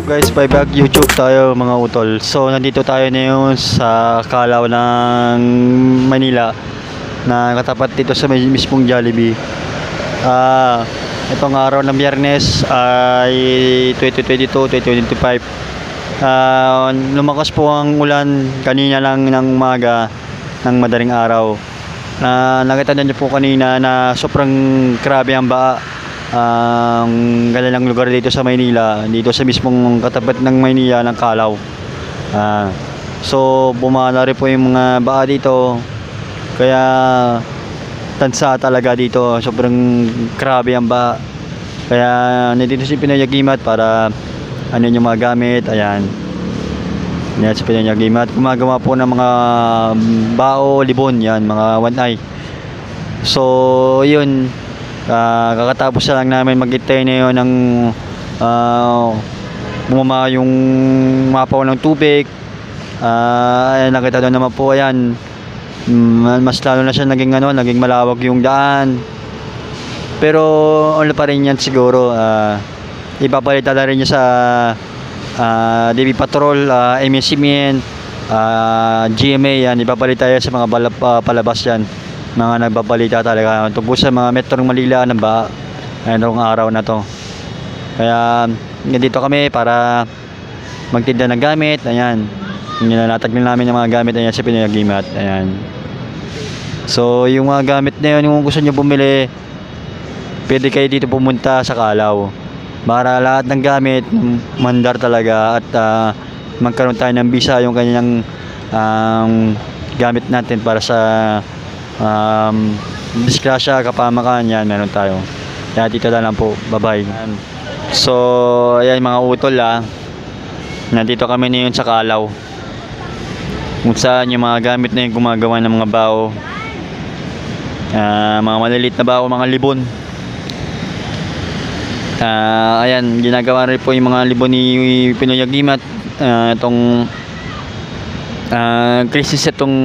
Guys, by back YouTube tayo mga utol. So nandito tayo ngayon sa Kalaw ng Manila na katapat dito sa mismong Jollibee. Itong araw ng Biyernes ay 2022-2025. Lumakas po ang ulan kanina lang ng umaga ng madaling araw. Nakita niyo po kanina na sobrang grabe ang baa. Kanilang lugar dito sa Maynila, dito sa mismong katapat ng Maynila ng Kalaw. So bumala rin po yung mga baa dito, kaya tansa talaga dito, sobrang grabe ang baa. Kaya nandito si Pinayagimat para ano yung mga gamit. Ayan si Pinayagimat, gumagawa po ng mga bao, libon, yan mga one eye. So yun, kakatapos na lang namin maghintay na yun ng bumama yung mapaw ng tubig. Nakita doon naman po, ayan, mas lalo na siya naging malawak yung daan. Pero ano pa rin yan siguro, ipapalitan na rin niya sa DB Patrol, MSCMN, GMA, yan, ipapalitan yan sa mga palabas yan, mga nagbabalita talaga tungkol sa mga Metro Manila ng baa ngayong araw na to. Kaya dito kami para magtinda ng gamit. Ayan, nilalatag na namin yung mga gamit. Ayan, sa Pinayagimat. Ayan, so yung mga gamit na yun, kung gusto nyo bumili, pwede kayo dito pumunta sa Kalaw para lahat ng gamit mandar talaga, at magkaroon tayo ng visa yung kanyang gamit natin para sa disgrasya, kapamakan, yan meron tayo. Kaya dito na lang po, bye bye. So ayan mga utol, nandito kami ngayon sa Kalaw, kung saan yung mga gamit na yung gumagawa ng mga bao, mga maliliit na bao, mga libon. Ayan, ginagawa rin po yung mga libon ni Pinayagimat. Itong krisis itong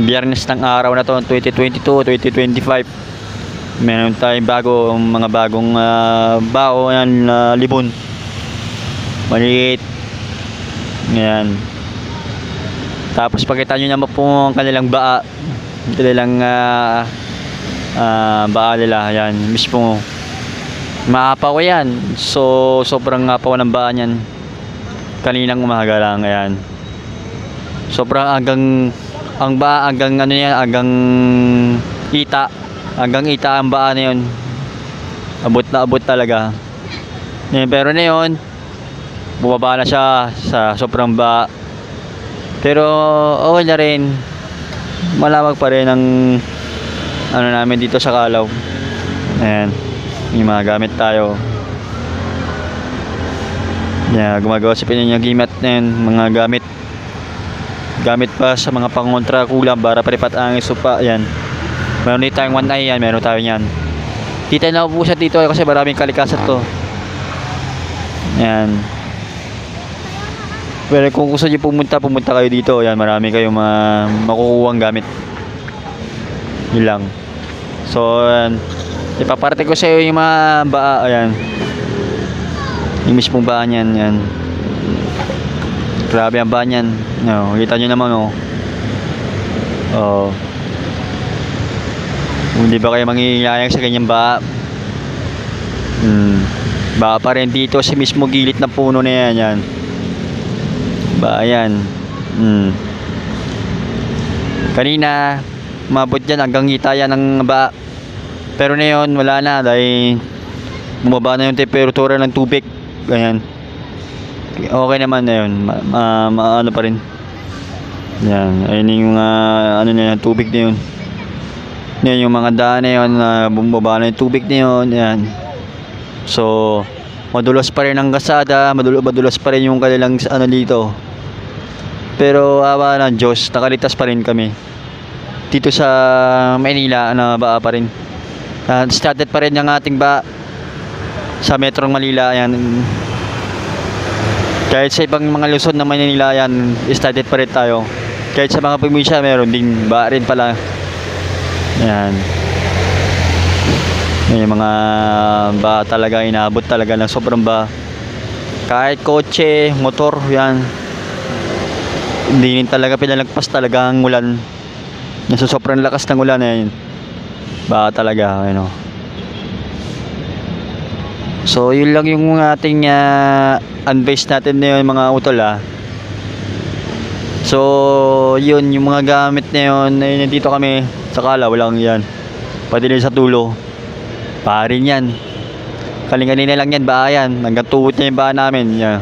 Biyernes ng araw na to, 2022-2025. Meron tayong mga bagong bao, ayan, libon maliit. Ayan, tapos pakita nyo naman po ang kanilang baa, baa nila. Ayan, mismo maapaw yan. So sobrang apaw ng baa niyan kaninang umaga lang. Ayan, sobrang hanggang ita ang baa na yun. Abot talaga. Pero na yun, bumaba na siya sa sobrang baa. Pero okay na rin, malawak pa rin ang namin dito sa Kalaw. Ayan, yung mga gamit tayo. Gumagawa si Pinayagimat na yun, mga gamit pa sa mga pangontra kulang para paripat ang isupa. Ayan, meron dito tayong one eye, yan, meron tayo yan. Dito na po siya dito kasi maraming kalikasan to. Ayan, pero kung gusto nyo pumunta kayo dito. Ayan, marami kayong makukuhang gamit. Yun lang. So ayan, ipaparte ko sa iyo yung mga baa. Ayan, yung mismong baa niyan. Yan, grabe ang baa niyan. Kita nyo naman, hindi ba kayo mangingayang sa ganyang baa? Baa pa rin dito sa mismo gilid ng puno na yan. Yan, baa yan. Kanina mabot dyan hanggang kita yan ng baa. Pero na yun, wala na dahil bumaba na yung temperatura ng tubig. Ganyan, okay naman na yun. Ano pa rin yan. Ayun yung na tubig na yun. Yan yung mga daan na yun, bumaba na yung tubig na yun. Yan, so madulas pa rin ang kasada, madulas pa rin yung kanilang dito. Pero awa ng Diyos, nakalitas pa rin kami dito sa Manila. Baa pa rin, started pa rin yung ating baa sa Metro Manila. Ayan, kahit sa ibang mga Luzon na Manila, yan, started pa rin tayo. Kahit sa mga probinsya meron din baa rin pala. Ayan, yung mga baa talaga, inaabot talaga ng sobrang baa. Kahit kotse, motor, yan. Hindi rin talaga pinalagpas talaga ang ulan. Yung sobrang lakas ng ulan eh. Ba talaga, ano. So, yun lang yung ating advice natin na yun, mga utol So, yun, yung mga gamit na yun, dito kami sa Kala, walang yan. Pati rin sa Tulo. Parin yan. Kaling-kanina lang yan, baa yan. Hanggang tuhod niya yung baa namin. Yan.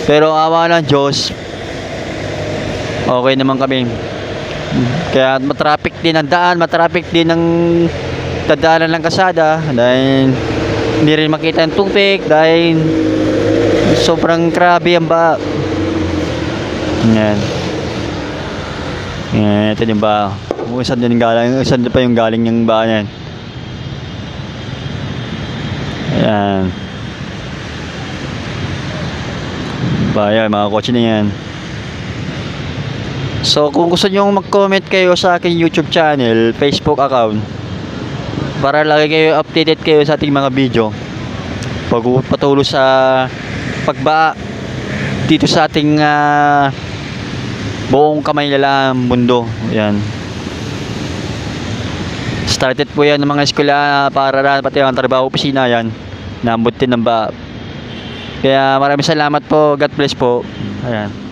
Pero awa ng Diyos, okay naman kami. Kaya matraffic din ang daan, matraffic din ang dadaanan ng kasada. Dahil hindi rin makita ang tubig. Dahil sobrang grabe ang baa. Yan. Yan, ito yung baa. Saan din galing, saan pa yung galing yung baa niyan. Ayan. Bayan, mga kotse na yan. So, kung gusto nyo mag-comment kayo sa aking YouTube channel, Facebook account, para lagi kayo updated kayo sa ating mga video patuloy sa pagbaa dito sa ating buong Kamaynalaan mundo. Ayan. Started po yan ng mga eskwela para pati ang trabaho opisina yan. Naambot din ng ba. Kaya maraming salamat po. God bless po. Ayan.